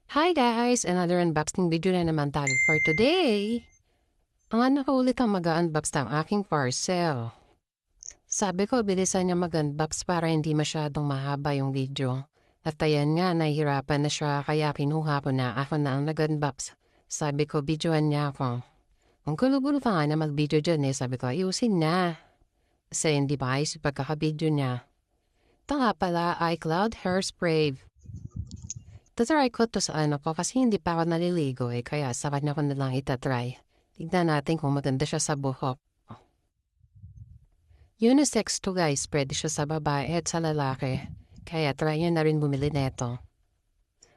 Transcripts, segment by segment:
Hi guys! Another unboxing video na naman tayo for today. Ang nakaulit ang mag-unbox ng aking parcel. Sabi ko bilisan niya mag-unbox para hindi masyadong mahaba yung video. At ayan nga, nahihirapan na siya kaya kinuha ko na ako na ang nag-unbox. Sabi ko videoan niya ako. Ang gulo-gulo pa nga na mag-video dyan sabi ko ayusin na. Kasi hindi ba ayos yung pagkaka-video niya. Ito nga pala iCloud Hairspray. Tatry ko to sa ko kasi hindi pa ako naliligo kaya sa kanya ko na lang itatry. Tignan natin kung maganda siya sa buhok. Unisex to guys, pwede siya sa babae at sa lalaki. Kaya try nyo na rin bumili neto.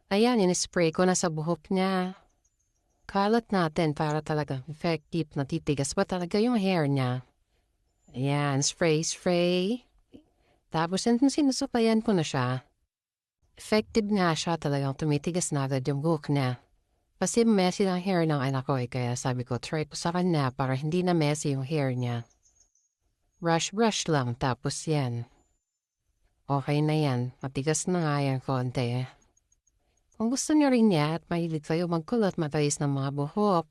Ayan, in-spray ko na sa buhok niya. Kalat natin para talaga effective na titigas pa talaga yung hair niya. Ayan, spray. Tapos sinusupayan ko na siya. Effective nga siya, talagang tumitigas na agad yung buhok niya. Kasi messy ang hair ng anak ko kaya sabi ko try ko sa kanya para hindi na messy yung hair niya. Brush lang tapos yan. Okay na yan, matigas na nga yan konti. Kung gusto niyo rin niya at mahilig kayo magkulot matayos ng mga buhok,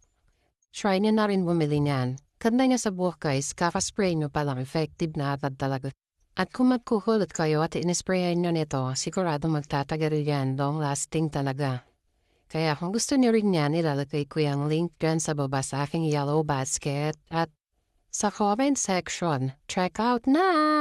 try niyo na rin bumili niyan. Ganda niya sa buhok guys, kaka-spray niyo palang effective na agad talaga. At kung magkukulot kayo at inisprayan nyo nito, sigurado magtatagal yan, long lasting talaga. Kaya kung gusto nyo rin yan, ilalagay ko yung link dyan sa baba sa aking yellow basket at sa comment section. Check out na!